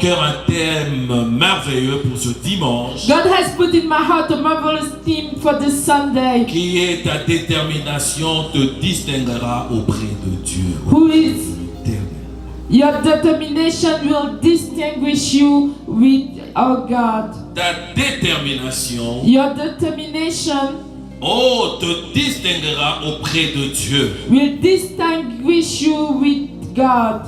mon cœur un thème merveilleux pour ce dimanche, God has put in my heart a marvelous theme for this Sunday. qui est ta détermination te distinguera auprès de Dieu. Who is your determination will distinguish you with our God. Ta détermination, Your determination te distinguera auprès de Dieu. will distinguish you with God.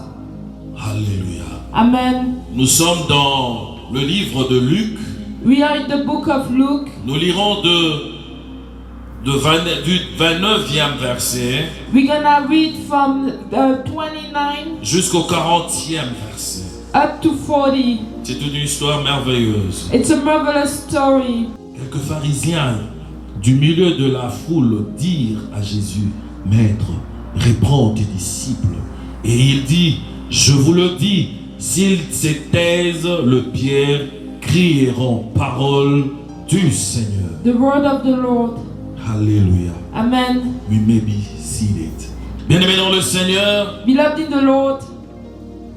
Alléluia. Amen. Nous sommes dans le livre de Luc. We are in the book of Luke. Nous lirons du 29e verset We're gonna read from 29 jusqu'au 40e verset. up to 40. C'est une histoire merveilleuse. It's a marvelous story. Quelques pharisiens du milieu de la foule dirent à Jésus: Maître, réprends tes disciples. Et il dit: Je vous le dis, s'ils se taisent, le pierre crieront parole du Seigneur. The word of the Lord. Alléluia. Amen. We may be seated. Bien-aimés dans le Seigneur, Beloved in the Lord,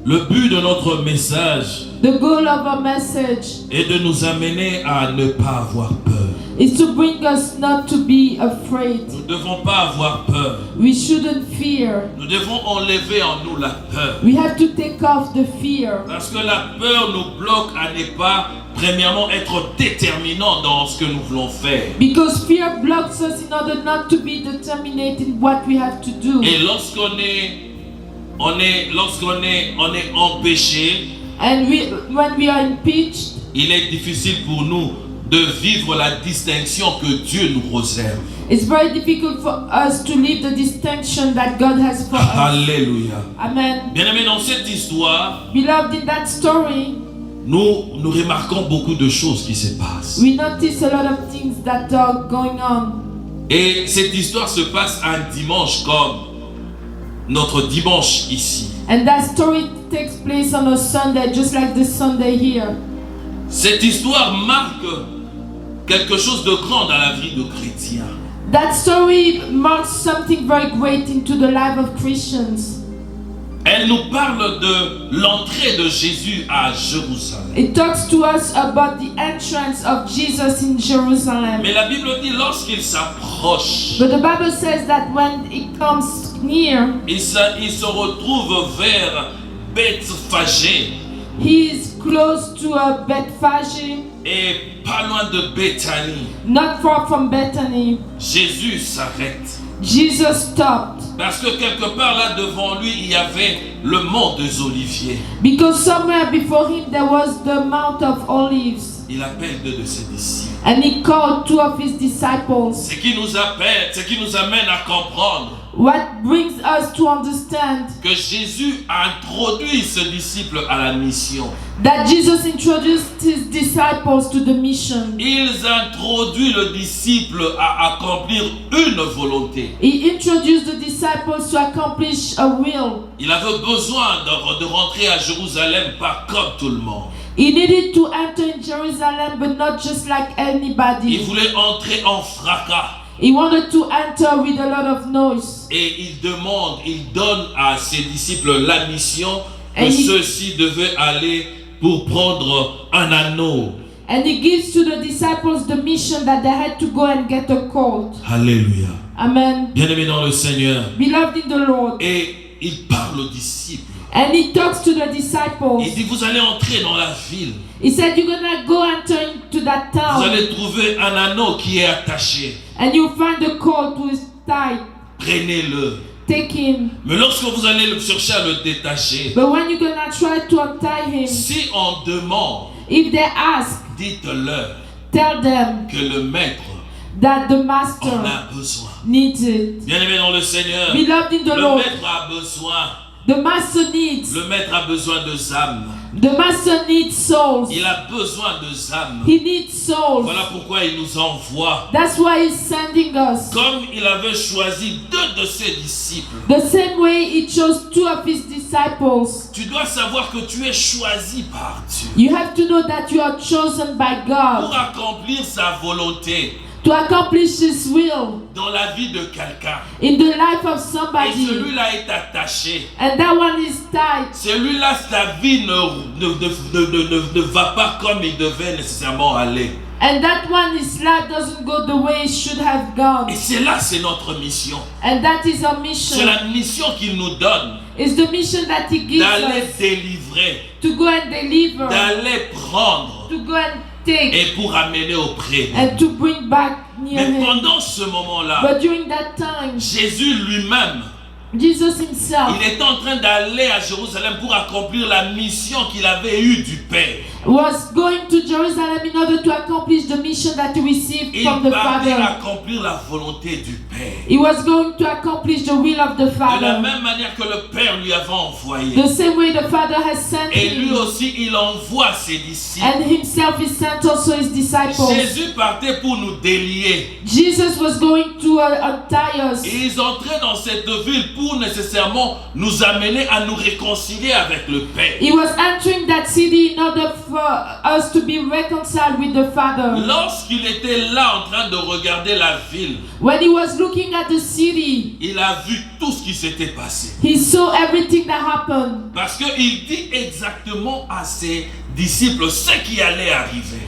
le but de notre message the goal of our message est de nous amener à ne pas avoir peur. is to bring us not to be afraid. Nous ne devons pas avoir peur. We shouldn't fear. Nous devons enlever en nous la peur. We have to take off the fear. Parce que la peur nous bloque à ne pas, premièrement, être déterminant dans ce que nous voulons faire. Because fear blocks us in order not to be determined in what we have to do. Et lorsqu'on est empêché, And when we are impeached, il est difficile pour nous de vivre la distinction que Dieu nous réserve. it's very difficult for us to live the distinction that God has for us. Alléluia. Amen. Bien-aimés, dans cette histoire, Beloved, in that story, nous remarquons beaucoup de choses qui se passent. we notice a lot of things that are going on. Et cette histoire se passe un dimanche comme notre dimanche ici. And that story takes place on a Sunday, just like the Sunday here. Cette histoire marque quelque chose de grand dans la vie de chrétiens. That story marks something very great into the life of Christians. Elle nous parle de l'entrée de Jésus à Jérusalem. It talks to us about the entrance of Jesus in Jerusalem. Mais la Bible dit lorsqu'il s'approche, But the Bible says that when it comes near, il se retrouve vers Bethphagée he is close to a Bethphage, et pas loin de Béthanie. not far from Bethany. Jésus s'arrête. Jesus stopped Parce que quelque part là devant lui, il y avait le mont des Oliviers. because somewhere before him there was the Mount of Olives, Il appelle deux de ses disciples. and he called two of his disciples. Ce qui nous amène à comprendre What brings us to understand que Jésus a introduit ce disciple à la mission. that Jesus introduced his disciples to the mission. Ils introduisent le disciple à accomplir une volonté. He introduced the disciples to accomplish a will. Il avait besoin de rentrer à Jérusalem pas comme tout le monde. He needed to enter in Jerusalem, but not just like Il anybody. voulait entrer en fracas. He wanted to enter with a lot of noise. Et il donne à ses disciples la mission que Et il- ceux-ci devaient aller pour prendre un anneau. And he gives to the disciples the mission that they had to go and get a colt. Alléluia. Amen. Bien-aimés dans le Seigneur. Beloved in the Lord. Et il parle aux disciples. And he talks to the Il disciples. dit, vous allez entrer dans la ville. He said, you're gonna go enter into that Vous town allez trouver un anneau qui est attaché. and you'll find a colt who is tied. Prenez-le. Take him. Mais lorsque vous allez le chercher à le détacher, But when you're gonna try to untie him, si on demande, if they ask, dites-leur tell them que le maître that the en master a besoin. needs it. Bien-aimés dans le Seigneur, Beloved in the le Lord, maître a besoin. the master needs. Le maître a besoin de âmes. The master needs souls. Il a besoin de âmes. He needs souls. Voilà pourquoi il nous envoie. That's why he's sending us. Comme il avait choisi deux de ses disciples. The same way he chose two of his disciples. Tu dois savoir que tu es choisi par Dieu You have to know that you are chosen by pour God accomplir sa volonté. to accomplish His will dans la vie de quelqu'un. in the life of Et somebody. celui-là est attaché. And that one is tied. Celui-là, sa vie ne va pas comme il devait nécessairement aller. And that one, his life doesn't go the way it should have gone. Et c'est là, c'est notre mission. And that is our C'est mission. la mission qu'il nous donne It's the mission that He gives d'aller us délivrer, to go and deliver, d'aller prendre to go and take, et pour amener auprès. and to bring back near Mais Him. pendant ce moment-là, But during that time, Jésus lui-même, Jesus Himself il était en train d'aller à Jérusalem pour accomplir la mission qu'il avait eue du Père. was going to Jerusalem in order to accomplish the mission that He received Il from the partait Father. accomplir la volonté du Père. He was going to accomplish the will of the De la Father. même manière que le Père lui avait envoyé. The same way the Father has sent Et lui Him, aussi, il envoie ses disciples. and Himself is sent also His disciples. Jésus partait pour nous délier. Jesus was going to untie us. Et ils entraient dans cette ville pour nécessairement nous amener à nous réconcilier avec le Père. He was entering that city in order for us to be reconciled with the Father. Lorsqu'il était là en train de regarder la ville, When he was looking at the city, il a vu tout ce qui s'était passé. he saw everything that happened. Parce qu'il dit exactement à ses disciples ce qui allait arriver.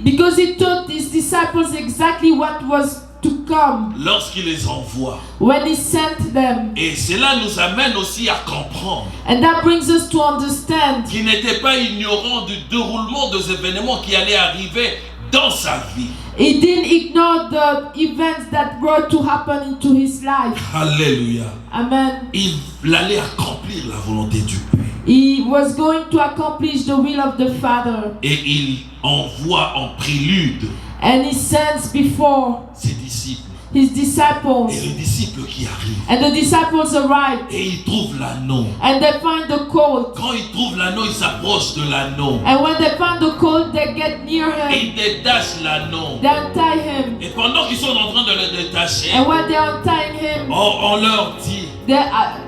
Because he told his disciples exactly what was to come Lorsqu'il les envoie. when he sent them. Et cela nous amène aussi à comprendre And that brings us to understand qu'il n'était pas ignorant du déroulement des événements qui allaient arriver dans sa vie. he didn't ignore the events that were to happen into his life. Alléluia. Amen. Il allait accomplir la volonté du Père. He was going to accomplish the will of the Father. Et il envoie en prélude And he sends before ses disciples. his Et disciples. les disciples qui arrivent. And the disciples arrive. Et ils trouvent l'anneau. And they find the colt. Quand ils trouvent l'anneau, ils s'approchent de l'anneau. And when they find the colt, they get near Et him. ils détachent l'anneau. They untie him. Et pendant qu'ils sont en train de le détacher, And when they untie him, on leur dit, they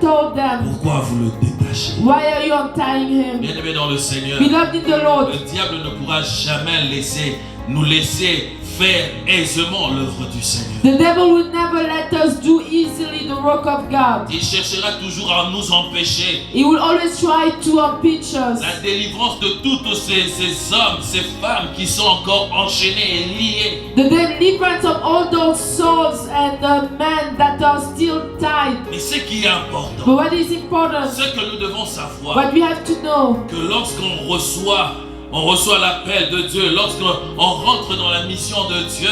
told them, pourquoi vous le détachez? why are you untying him? Bien-aimés dans le Seigneur, Beloved in the Lord, le diable ne pourra jamais nous laisser faire aisément l'œuvre du Seigneur. the devil will never let us do easily the work of God. Il cherchera toujours à nous empêcher He will always try to impeach us. la délivrance de tous ces hommes, ces femmes qui sont encore enchaînés et liés. The deliverance of all those souls and the men that are still tied. Mais ce qui est important, But what is important, ce que nous devons savoir, what we have to know, que lorsqu'on reçoit l'appel de Dieu, lorsqu'on rentre dans la mission de Dieu,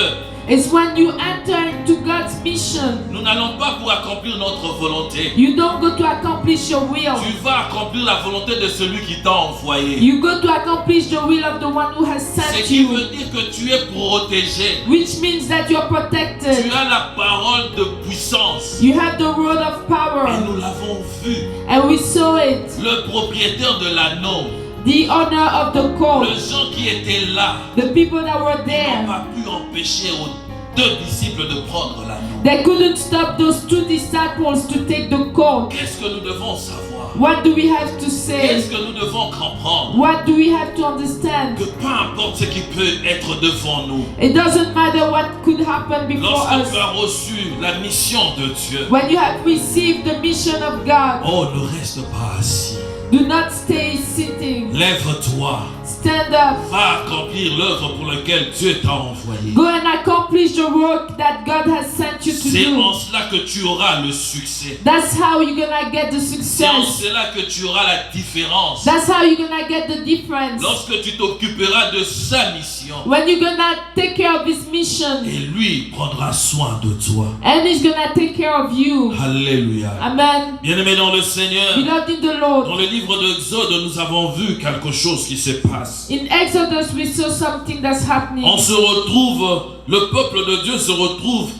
is when you enter into God's mission, nous n'allons pas pour accomplir notre volonté. you don't go to accomplish your will. Tu vas accomplir la volonté de celui qui t'a envoyé. You go to accomplish the will of the one who has Ce sent qui you, veut dire que tu es protégé. which means that you're Tu protected. as la parole de puissance. You have the word of Et power, nous l'avons vu. and we saw it. Le propriétaire de l'anneau, The owner of the les colt, gens qui étaient là, the people that were n'ont there, pas pu empêcher aux deux disciples de prendre l'anneau. they couldn't stop those two disciples to take the colt. Qu'est-ce que nous devons savoir? What do we have to say? Qu'est-ce que nous devons comprendre? What do we have to understand? Que peu importe ce qui peut être devant nous, It doesn't matter what could happen before lorsque us. tu as reçu la mission de Dieu, When you have received the mission of God, oh, ne reste pas assis. do not stay sitting. Lève-toi. Stand up. Va accomplir l'œuvre pour laquelle Dieu t'a envoyé. Go and accomplish the work that God has sent you to C'est en do. cela que tu auras le succès. That's how you're gonna get the C'est en success. cela que tu auras la différence. That's how you're gonna get the difference. Lorsque tu t'occuperas de sa mission, When you're gonna take care of His mission, et lui prendra soin de toi. and He's gonna take care of you. Alléluia. Amen. Bien-aimés dans le Seigneur, Beloved in the dans Lord, le livre d'Exode, nous avons vu quelque chose qui se passe. in Exodus we saw something that's happening. On se retrouve, le peuple de Dieu se retrouve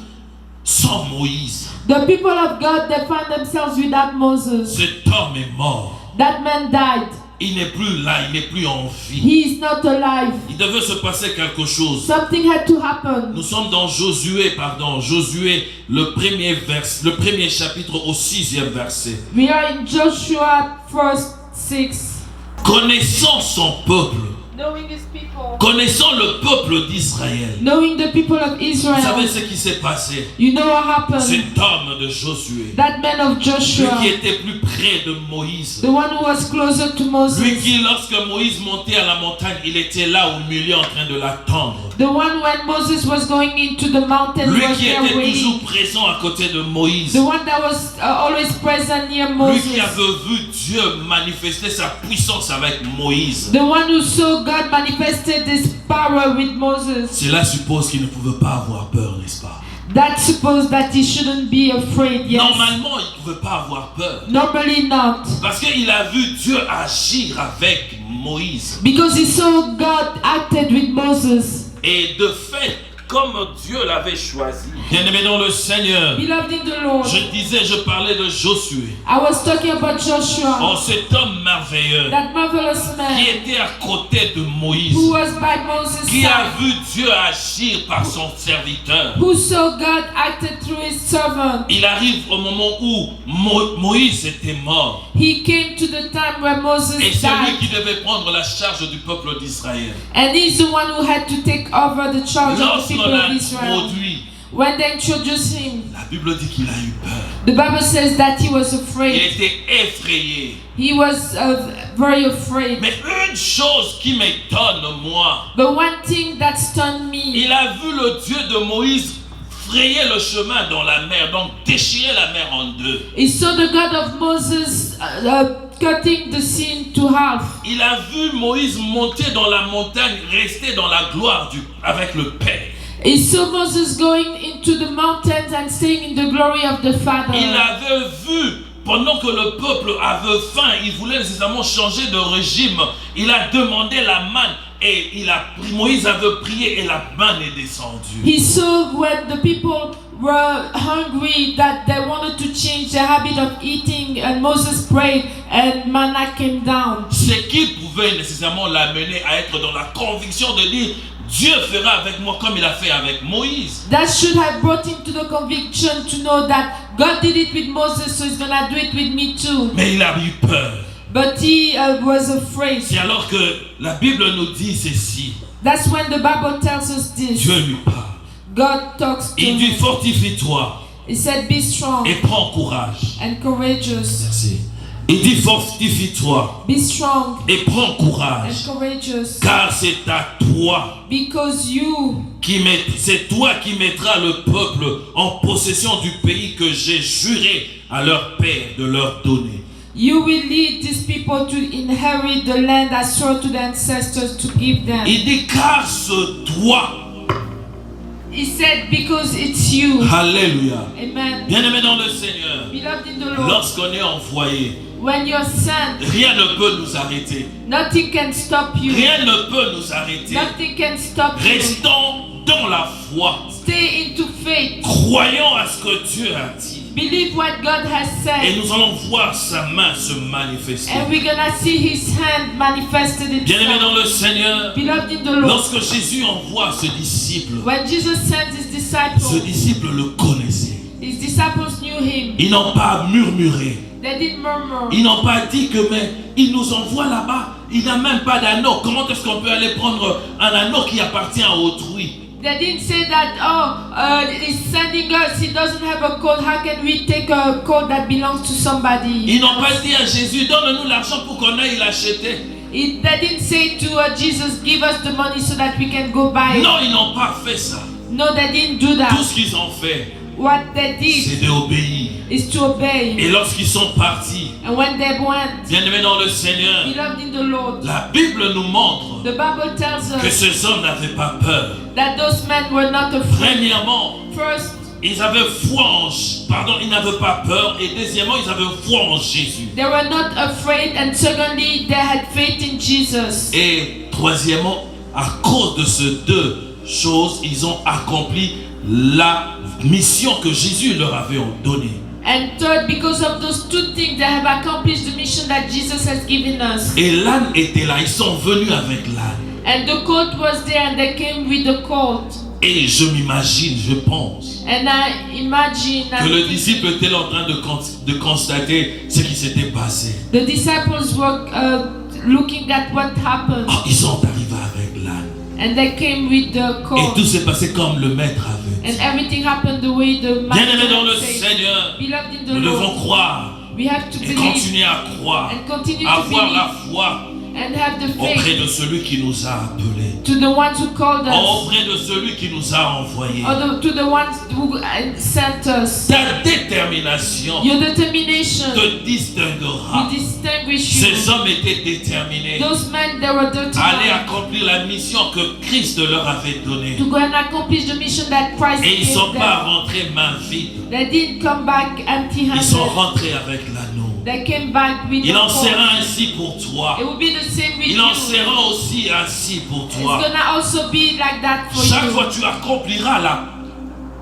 sans Moïse. The people of God, they find themselves without Moses. Cet homme est mort. That man died. Il n'est plus là, il n'est plus en vie. He is not alive. Il devait se passer quelque chose. Something had to happen. Nous sommes dans Josué, le premier chapitre au 6e verset. We are in Joshua 1:6. Connaissant son peuple, knowing his people, connaissant le peuple d'Israël. knowing the people of Vous Israel. savez ce qui s'est passé? You know what happened? Cet homme de Josué, That man of lui Joshua, qui était plus près de Moïse, the one who was closer to lui Moses, qui, lorsque Moïse montait à la montagne, il était là au milieu en train de l'attendre. the one when Moses was going into the mountain, Lui was qui there était waiting. toujours présent à côté de Moïse. The one that was always present near Lui Moses. qui avait vu Dieu manifester sa puissance avec Moïse. The one who saw God manifested his power with Moses. Cela suppose qu'il ne pouvait pas avoir peur, n'est-ce pas? That suppose that he shouldn't be afraid, yes. Normalement, il ne pouvait pas avoir peur. Normally not. Parce qu'il a vu Dieu agir avec Moïse. Because he saw God acted with Moses. Et de fait, comme Dieu l'avait choisi. Bien-aimé dans le Seigneur, Beloved in the Lord, je parlais de Josué. I was talking about Joshua, Oh, cet homme merveilleux that marvelous qui man était à côté de Moïse, who was by Moses' qui a side, vu Dieu agir par son serviteur. who saw God acted through his servant. Il arrive au moment où Moïse était mort. He came to the time where Moses Et c'est lui died, qui devait prendre la charge du peuple d'Israël. and he's the one who had to take over the charge of the Lorsqu'on people l'a of Israel. introduit, When they introduced him, la Bible dit qu'il a eu peur. the Bible says that he was Il afraid. était effrayé. He was very afraid. Mais une chose qui m'étonne, moi, But one thing that stunned me, il a vu le Dieu de Moïse frayer le chemin dans la mer, donc déchirer la mer en deux. he saw the God of Moses cutting the sea into half. Il a vu Moïse monter dans la montagne, rester dans la gloire avec le Père. He saw Moses going into the mountains and staying in the glory of the Father. Il avait vu, pendant que le peuple avait faim, il voulait nécessairement changer de régime. Il a demandé la manne et Moïse avait prié et la manne est descendue. He saw when the people were hungry that they wanted to change their habit of eating, and Moses prayed and manna came down. Ce qui pouvait nécessairement l'amener à être dans la conviction de dire Dieu fera avec moi comme il a fait avec Moïse. That should have brought him to the conviction to know that God did it with Moses, so he's gonna do it with me too. Mais il a eu peur. But he was afraid. C'est alors que la Bible nous dit ceci. That's when the Bible tells us this. Dieu lui parle. God talks to Il dit him. fortifie-toi He said, be strong et prends courage. and courageous. Merci. Il dit fortifie-toi Be strong et prends and courage. courageous. Car c'est à toi Because c'est toi qui mettras le peuple en possession du pays que j'ai juré à leur père de leur donner. you will lead these people to inherit the land I swore to the ancestors to give them. Il dit car c'est toi. He said, because it's you. Alléluia. Amen. Bien-aimé dans le Seigneur, Beloved in the Lord, lorsqu'on est envoyé, when you're sent, rien ne peut nous arrêter. nothing can stop you. Rien ne peut nous arrêter. Nothing can stop you. Restons dans la foi. Stay into faith. Croyons à ce que Dieu a dit. Believe what God has Et said. nous allons voir sa main se manifester. And we're gonna see his hand manifested Bien-aimé dans itself. le Seigneur, Beloved in the Lord, lorsque Jésus envoie ce disciple, when Jesus sent his ce disciples, disciple le connaissait. his disciples knew him. Ils n'ont pas murmuré. They didn't murmur. Ils n'ont pas dit que mais il nous envoie là-bas. Il n'a même pas d'anneau. Comment est-ce qu'on peut aller prendre un anneau qui appartient à autrui? They didn't say that, he's sending us, he doesn't have a coat, how can we take a coat that belongs to somebody? Ils n'ont pas dit à Jésus, donne-nous l'argent pour qu'on aille l'acheter. They didn't say to Jesus, give us the money so that we can go buy it. Non, ils n'ont pas fait ça. No, they didn't do Tout that. ce qu'ils ont fait, What they did c'est d'obéir. is to obey. Et lorsqu'ils sont partis, And when they went, bien-aimés dans le Seigneur, beloved in the Lord, la Bible nous montre the Bible tells que us ces hommes n'avaient pas peur. that those men were not afraid. Premièrement, First, ils avaient foi ils n'avaient pas peur. Et deuxièmement, ils avaient foi en Jésus. they were not afraid, and secondly, they had faith in Jesus. Et troisièmement, à cause de ces deux choses, ils ont accompli la mission que Jésus leur avait donnée. And third, because of those two things, they have accomplished the mission that Jesus has given us. Et l'âne était là, ils sont venus avec l'âne. And the colt was there, and they came with the colt. Et je m'imagine, je pense, And I imagine que le disciple était en train de constater ce qui s'était passé. the disciples were looking at what happened. Oh, ils sont arrivés And they came with the Et cord. tout s'est passé comme le maître avait And dit. everything happened the way the Bien-aimés dans le master said. Seigneur, Beloved in the nous devons Lord, croire we have to et believe continuer à croire, and continue to avoir believe la foi and have the auprès faith de celui qui nous a appelés, to the ones who called us, auprès de celui qui nous a envoyés. or to the ones who sent us. Ta détermination Your determination te distinguera. will distinguish Ces you. hommes étaient déterminés Those men, they were à aller determined accomplir la mission que Christ leur avait donnée. to go and accomplish the mission that Christ Et ils ne gave sont pas them. rentrés main vide. They didn't come back Ils sont empty-handed. rentrés avec l'anneau. They came back with Il the en cord. sera ainsi pour toi. It will be the same with Il you. en sera aussi ainsi pour It's toi. gonna also be like that for Chaque you. fois que tu accompliras la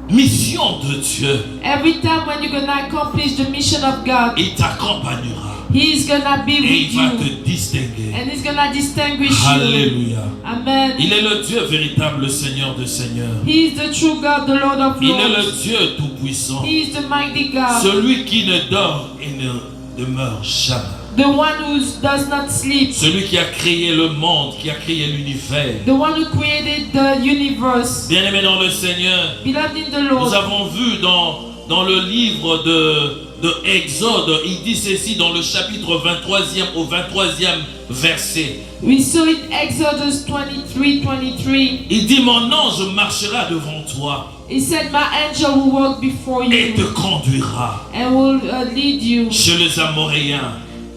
mission de Dieu, Every time when you're gonna accomplish the mission of God, il t'accompagnera He's gonna be et with il va you. te distinguer. And He's gonna distinguish you. Alléluia. Amen. Il est le Dieu véritable, le Seigneur des Seigneurs. He is the true God, the Lord of Il est le Lords. Dieu tout-puissant. He is the mighty God. Celui qui ne dort et ne demeure jamais. The one who does not sleep. Celui qui a créé le monde, qui a créé l'univers. The one who created the universe. Bien-aimés dans le Seigneur, Beloved in the nous Lord. avons vu dans le livre de Exode, il dit ceci dans le chapitre 23e au 23e verset. We saw it Exodus 23:23. Il dit, mon ange marchera devant toi He said, my angel will walk before et te you conduira and will lead you chez les Amoréens,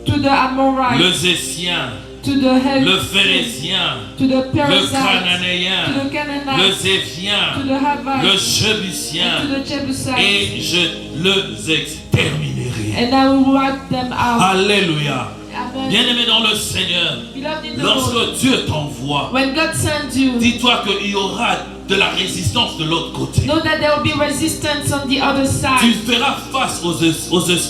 to the Amorites, le Zécien, to the le Heths, Phérézien, to the le Perizzites, to Cananéen, the le Canaanites, to Zéphien, the le Havites, and to Jébusien, the Jebusites, et je les exterminerai. and I will wipe them out. Alléluia. Amen. Bien-aimé dans le Seigneur, Beloved in the Lord, lorsque Dieu t'envoie, when God sends you, dis-toi qu'il y aura de la résistance de l'autre côté. know that there will be resistance on the other Tu side. feras face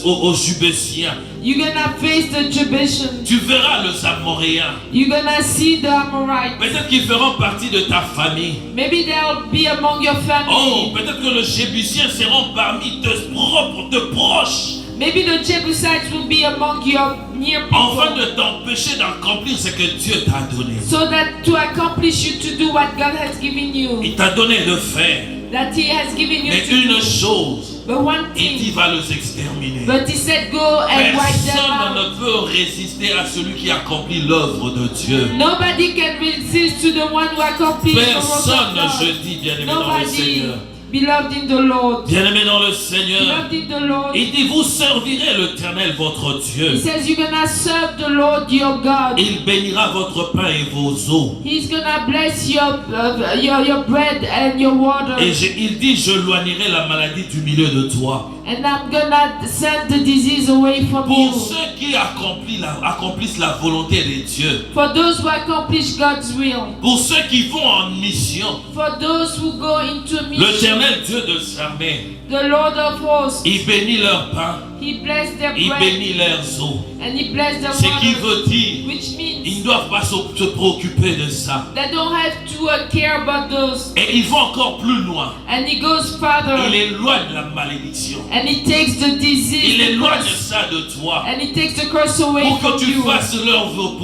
aux Jubésiens. You're gonna face the Jebusians. Tu verras les Amoréens. You're gonna see the Amorites. Peut-être qu'ils feront partie de ta famille. Maybe they'll be among your Oh, family. peut-être que les Jébusiens seront parmi tes proches. Maybe the Jebusites will be among your near Afin people. de t'empêcher d'accomplir ce que Dieu t'a donné. So that to accomplish you to do what God has given you, Il t'a donné de faire. that He has given you Mais to une do. chose, But one il dit thing, va les exterminer. but He said, go and wipe them Personne out. ne peut résister à celui qui accomplit l'œuvre de Dieu. Nobody can resist to the one who accomplished the work of Personne, je God. dis, bien-aimé dans le Nobody, Seigneur. beloved in the Lord. Bien-aimé dans le Seigneur. Beloved in the Lord. Il dit, vous servirez l'Éternel, votre He Dieu. says you're gonna serve the Lord your God. Il bénira votre pain et vos eaux. He's gonna bless your bread and your water. Et il dit, je loignerai la maladie du milieu de toi. And I'm gonna send the disease away from Pour you. ceux qui accomplissent la volonté de Dieu. For those who accomplish God's will. Pour ceux qui vont en mission. For those who go into mission. L'Éternel Dieu de l'armée, The Lord of hosts. il bénit leur pain, He blessed their il bread bénit leurs eaux. and He blessed their Ce qui water. veut dire, Which ils means ne doivent pas se préoccuper de ça. they don't have to care about those. Et il va encore plus loin. And He goes farther. Il éloigne la malédiction. And He takes the disease. Il the éloigne curse, ça de toi. and He takes the curse away Pour from que tu you. fasses l'œuvre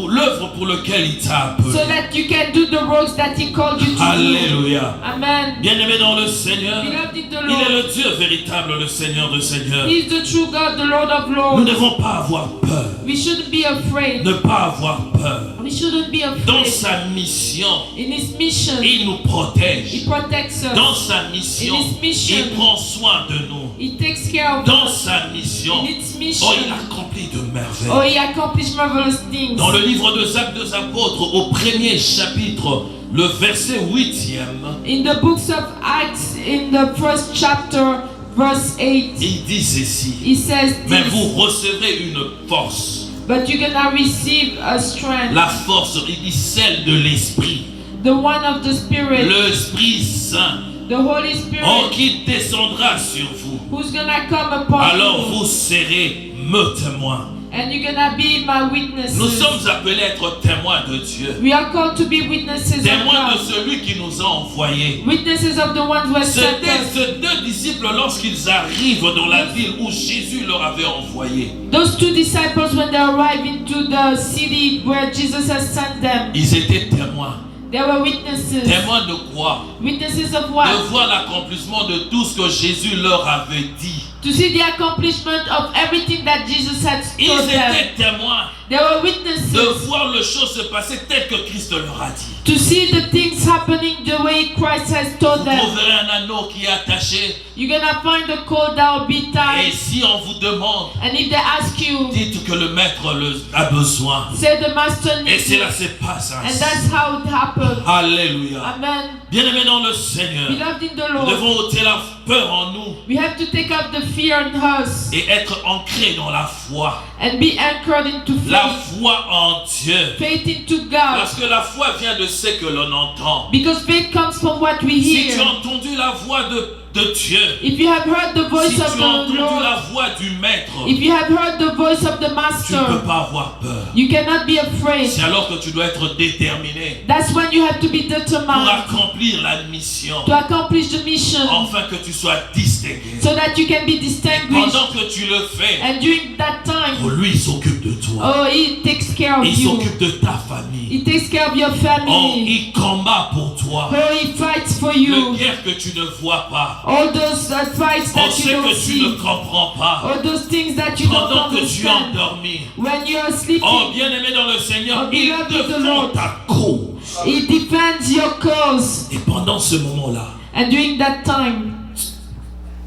pour laquelle il t'a So appelé. that you can do the works that He called you to do. Alléluia. Amen. Bien-aimé dans le Seigneur, Beloved in the il est Lord. le Dieu véritable, le Seigneur de Seigneurs. He is the true God, the Lord of Nous ne Lords. devons pas avoir peur. We shouldn't be afraid. Ne pas avoir peur. We shouldn't be Dans afraid. sa mission, In His mission, il nous He protège. protects Dans us. sa mission, In his mission, il prend soin de nous. He takes care of Dans us. sa mission, In His oh, mission, il accomplit de merveilles. oh, He accomplished marvelous things. Dans le livre des Actes des Apôtres, au premier chapitre, le verset 8e, In the books of Acts, in the first chapter, verse 8, il dit ceci. He says Mais this, vous recevrez une force. but you're gonna receive a strength, La force, il dit celle de l'Esprit. the one of the Spirit, L'Esprit Saint, the Holy oh, Spirit, qui descendra sur vous. who's gonna come upon Alors you, vous serez mes témoins. and you're gonna be my Nous witnesses. sommes appelés à être témoins de Dieu. We are called to be witnesses of Témoins de God, celui qui nous a envoyés. witnesses of the one who has sent us. Ces deux disciples, lorsqu'ils arrivent dans la ville où Jésus leur avait envoyé, Those two disciples, when they arrived into the city where Jesus has sent them, ils étaient témoins. They were witnesses. Témoins de quoi? Witnesses of what? De voir l'accomplissement de tout ce que Jésus leur avait dit. To see the accomplishment of everything that Jesus had Ils told them. étaient témoins They were witnesses. de voir les choses se passer telles que Christ leur a dit. To see the things happening the way Christ has told Vous them. trouverez un anneau qui est attaché. You're gonna find a cord that will be Et tied. si on vous demande, And if they ask you, dites que le maître a besoin. say the master Et needs c'est it. là, c'est pas ça. And that's how it happened. Alléluia. Amen. Bien-aimés dans le Seigneur, Beloved in the nous Lord, devons ôter la peur en nous we have to take out the fear in us et être ancrés dans la foi. and be anchored into La faith. foi en Dieu. Faith into God. Parce que la foi vient de ce que l'on entend. Because faith comes from what we Si tu as hear. entendu la voix de Dieu, If you have heard the si voice tu as of the entendu Lord, la voix du Maître, if you have heard the voice of the tu ne peux Master, pas avoir peur. you cannot be afraid. C'est alors que tu dois être déterminé That's when you have to be pour determined accomplir la mission, to accomplish the mission afin que tu sois distingué. so that you can be distinguished. Pendant que tu le fais, And during that time, lui il s'occupe de toi. oh, He takes care of Il you. s'occupe de ta famille. He takes care of your Oh, family. il combat pour toi. Oh, He fights for Le you. guerre que tu ne vois pas. All those fights On that sait you don't que tu ne see. comprends pas. All those things that you don't Pendant que tu es understand. endormi. When you are sleeping, Oh, bien-aimé dans le Seigneur, Oh, il beloved of the défend Lord. ta cause. He defends your cause. Et pendant ce moment-là, And during that time,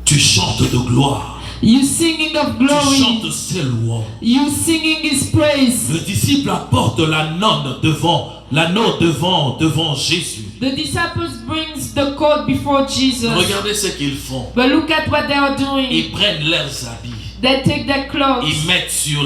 tu chantes de gloire. you singing of Tu glory. chantes ses louanges. You singing His praise. Le disciple apporte l'anneau devant Jésus. The disciples brings the coat before Jesus. Regardez ce qu'ils font. But look at what they are doing. Ils prennent leurs habits. They take their clothes Ils mettent sur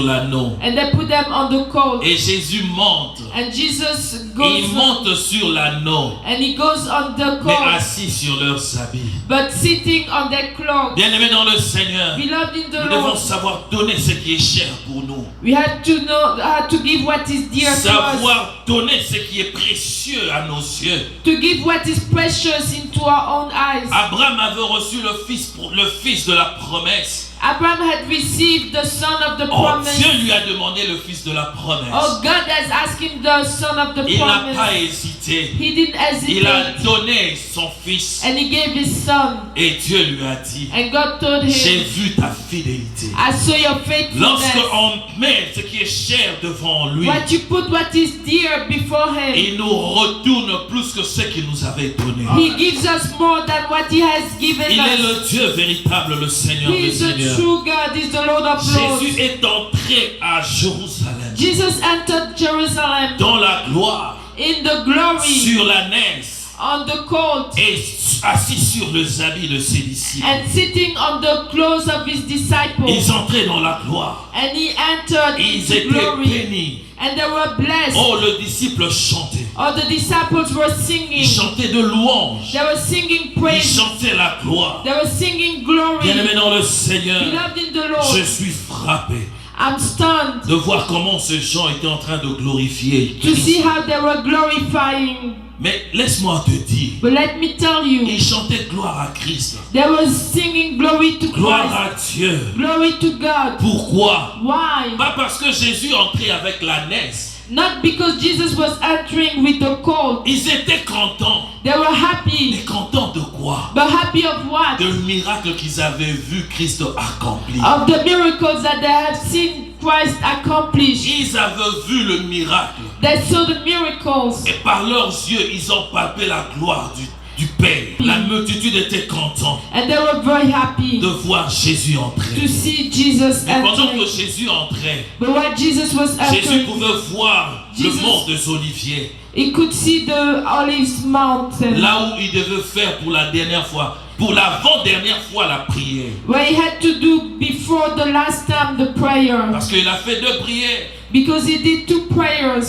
l'anneau. and they put them on the coat. Et Jésus monte. And Jesus Et goes il monte sur l'anneau. and He goes on the Mais coat, assis sur leurs habits. but sitting on their clothes. Bien-aimés dans le Seigneur, Beloved in the nous devons Lord, savoir donner ce qui est cher pour nous. we have to know how to give what is dear to us. Savoir donner ce qui est précieux à nos yeux. To give what is precious into our own eyes. Abraham avait reçu le fils de la promesse. Abraham had received the son of the Oh, promise. Dieu lui a demandé le fils de la promesse. Oh, God has asked him the son of the Il n'a promise. pas hésité. He didn't Il a hesitate. donné son fils. And he gave his son. Et Dieu lui a dit, And God told j'ai him, vu ta fidélité. I saw your faithfulness. Lorsque on met ce qui est cher devant lui, What you put, what is dear before him. il nous retourne plus que ce qu'il nous avait donné. He gives us more than what he has given Il est us. le Dieu véritable, le Seigneur He des is the Seigneurs. true God. He is the Lord of Lords. Jésus est entré à Jérusalem Jesus entered Jerusalem dans la gloire, in the glory, sur la naisse, on the coat, et assis sur les habits de ses disciples. and sitting on the clothes of his disciples. Ils entraient dans la gloire. And he entered Ils into étaient glory. bénis. And they were blessed. Oh, le disciple chantait. Oh, the disciples were Il singing. chantait de louanges. They were singing Il praise. chantait la gloire. They were singing glory. Bien-aimé dans le Seigneur, Beloved in the je Lord, suis frappé I'm stunned de voir comment ces gens étaient en train de glorifier to see Christ. how they were glorifying. Mais laisse-moi te dire, But let me tell you, ils chantaient gloire à Christ, they were singing glory to gloire Christ, à Dieu. glory to God. Pourquoi? Why? Pas parce que Jésus entrait avec la naisse. Not because Jesus was entering with the colt. Ils étaient contents. They were happy. Mais contents de quoi? But happy of what? De miracle qu'ils avaient vu Christ accomplir. Of the miracles that they had seen Christ accomplish. Ils avaient vu le miracle. They saw the miracles. Et par leurs yeux, ils ont palpé la gloire du Père. La multitude était contente And they were very happy de voir Jésus to entrer. see Jesus Mais pendant que entering. Jésus entrait, But when Jesus was Jésus entering, pouvait voir le Jesus- mont des Oliviers. he could see the Olives Mountain, Là où il devait faire pour la dernière fois, pour l'avant-dernière fois la prière. where he had to do before the last time the prayer. Parce qu'il a fait 2 prières Because he did 2 prayers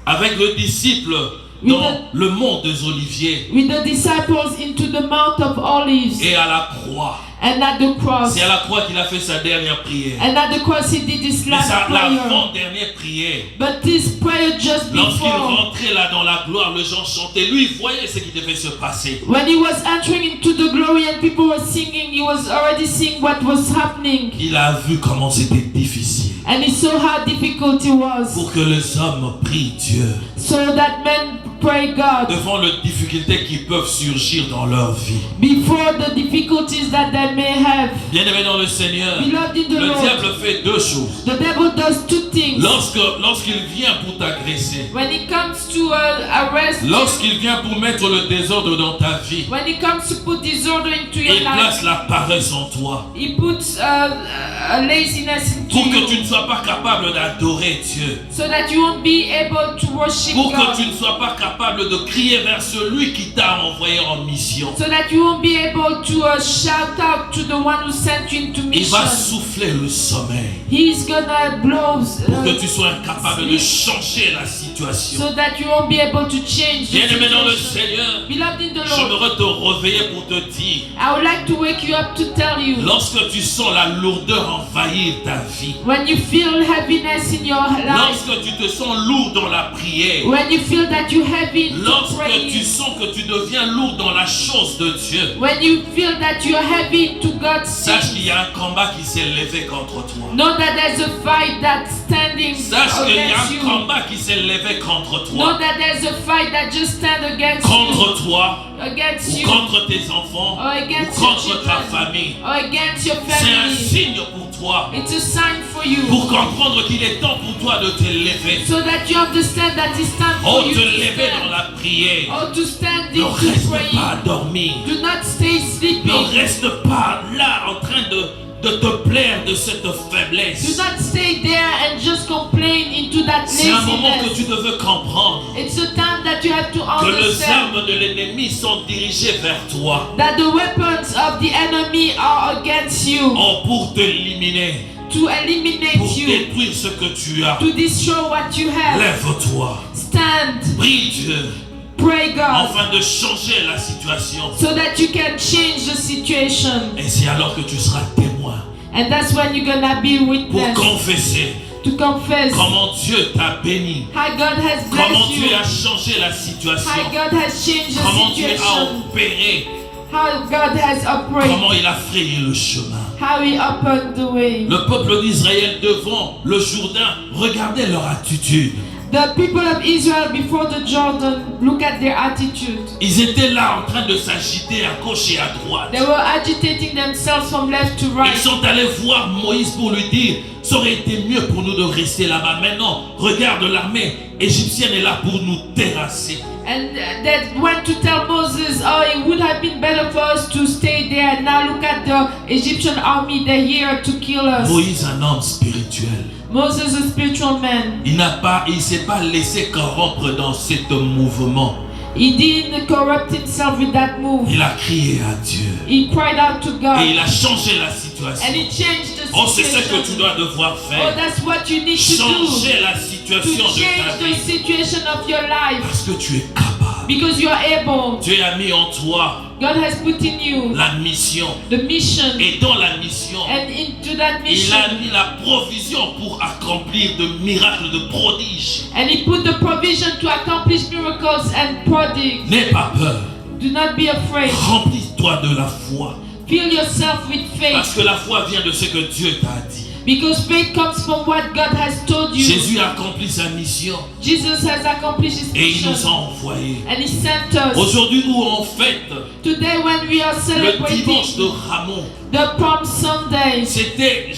avec le disciple Oui, dans le mont des Oliviers with the disciples into the Mount of Olives et à la croix. and at the cross. C'est à la croix qu'il a fait sa dernière prière. And at the cross he did his Mais last prayer. l'avant-dernière prière, But this prayer just lorsqu'il before, rentrait là dans la gloire, les gens chantaient. Lui, il voyait ce qui devait se passer. when he was entering into the glory and people were singing, he was already seeing what was happening. Il a vu comment c'était difficile And he saw how difficult it was. pour que les hommes prient Dieu. So that men pray God devant les difficultés qui peuvent surgir dans leur vie. before the difficulties that they may have. Bien-aimé dans le Seigneur, Beloved in the le Lord, diable fait deux choses. the devil does two things. Lorsqu'il vient pour t'agresser, When it comes to arrest you, lorsqu'il vient pour mettre le désordre dans ta vie, when it comes to put disorder into your il life, place la paresse en toi he puts a laziness into pour que you, tu ne sois pas capable d'adorer Dieu, so that you won't be able to worship pour que God, tu ne sois pas capable de crier vers celui qui t'a envoyé en mission. so that you won't be able to shout out to the one who sent you into Il mission. va souffler le sommeil He's gonna blow pour que tu sois incapable de changer la situation. so that you won't be able to change the Bien-aimé dans le situation. Seigneur, Beloved in the Lord, j'aimerais te réveiller pour te dire, I would like to wake you up to tell you, lorsque tu sens la lourdeur envahir ta vie, when you feel heaviness in your life, lorsque tu te sens lourd dans la prière, when you feel that you're heavy to lorsque pray, tu sens que tu deviens lourd dans la chose de Dieu, when you feel that you're heavy to God's sache things, qu'il y a un combat qui s'est levé contre toi. know that there's a fight that's standing Sache qu'il y a against un you. combat qui s'est levé contre Know toi. that there's a fight that just stands against Contre toi, you, against ou you, contre tes enfants, or against ou your contre ta children, famille. or against your C'est un family. signe pour toi, It's a sign for you, pour comprendre qu'il est temps pour toi de te lever. so that you understand that it's time Oh, for you te to lever dans stand. la prière. Or to stand Ne into reste praying. pas dormi. Do not stay Ne sleeping. reste pas là en train de te plaindre de cette Do faiblesse. not stay there and just complain into that C'est un moment que laziness. tu devais comprendre It's a time that you have to que les understand armes de l'ennemi sont dirigées vers toi. that the weapons of the enemy are against you Oh, pour t'éliminer, to pour eliminate you, détruire ce que tu as. to destroy what you have. Lève-toi, Stand, prie Dieu, pray God, afin de changer la situation. so that you can change the situation. Et c'est alors que tu seras témoin And that's when you're gonna be pour witness, confesser to confess comment Dieu t'a béni, how God has comment blessed Dieu you, a changé la situation, how God has changed the comment Dieu a situation, opéré, how God has operated, comment il a frayé le chemin. how He opened the way. Le peuple d'Israël devant le Jourdain, regardez leur attitude. The people of Israel before the Jordan, look at their attitude. Ils étaient là en train de s'agiter à gauche et à droite. They were agitating themselves from left to Ils right. sont allés voir Moïse pour lui dire, ça aurait été mieux pour nous de rester là-bas. Maintenant, regarde, l'armée égyptienne est là pour nous terrasser. And they went to tell Moses, oh, it would have been better for us to stay there. Now look at the Egyptian army, they're here to kill us. Moïse, un homme spirituel, Moses, a spiritual man, il s'est pas laissé corrompre dans ce mouvement. he didn't corrupt himself with that move. Il a crié à Dieu He cried out to et God, il a changé la and situation. he changed the Oh, c'est ce que tu situation. dois devoir Oh, faire. that's what you need to do, Changer la to situation de ta change the vie. situation of your life, Parce que tu es capable. because you are able. Dieu a mis en toi God has put in you la mission. the mission, Et dans la mission, and into that il mission, a mis la provision pour accomplir de miracles, de prodiges. and He put the provision to accomplish miracles and prodigies. N'aie pas peur. Do not be afraid. Remplis-toi de la foi. Fill yourself with Parce faith, que la foi vient de ce que Dieu t'a dit. because faith comes from what God has told you. Jésus a accompli sa mission Jesus has accomplished His et il nous a mission, envoyés. and He sent us. Aujourd'hui, nous on fête Today, when we are le celebrating dimanche de Ramon. the Palm Sunday, C'était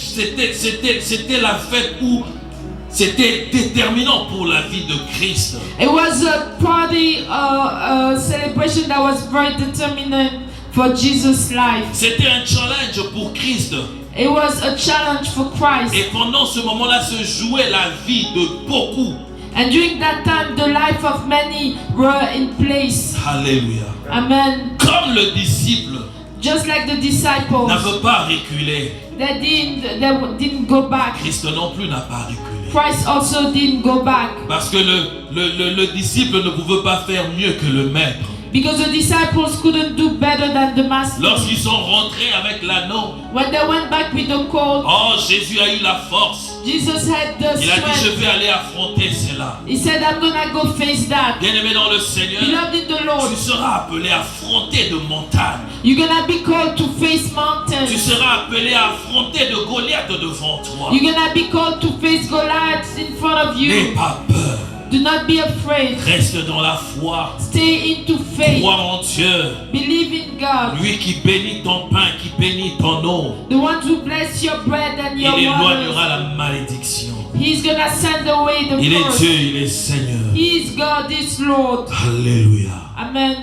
la fête où c'était déterminant pour la vie de Christ. it was a party, a celebration that was very determinant for Jesus' life. C'était un challenge pour Christ. It was a challenge for Christ. Et pendant ce moment-là se jouait la vie de beaucoup. And during that time, the life of many were in place. Alléluia. Amen. Comme le disciple Just like the disciples, n'avait pas reculé, they didn't go back. Christ non plus n'a pas reculé. Christ also didn't go back, Parce que le disciple ne pouvait pas faire mieux que le maître. because the disciples couldn't do better than the master. Lorsqu'ils sont rentrés avec l'anneau, When they went back with the colt, oh, Jésus a eu la force. Jesus had the Il a dit, je strength. vais aller affronter cela. He said, I'm gonna go face that. Bien-aimé dans le Seigneur, Beloved in the Lord, tu seras appelé à affronter de montagnes. you're gonna be called to face Tu mountains. seras appelé à affronter de Goliath devant toi. You're gonna be called to face Goliath in front of N'aie you. pas peur. Do not be afraid. Reste dans la foi. Stay into faith. Crois en Dieu. Believe in God. Lui qui bénit ton pain, qui bénit ton eau. The one who bless your bread and Il your éloignera water. la malédiction. He's gonna send away the Il est curse. Dieu, il est Seigneur. He is God, is Lord. Alléluia. Amen.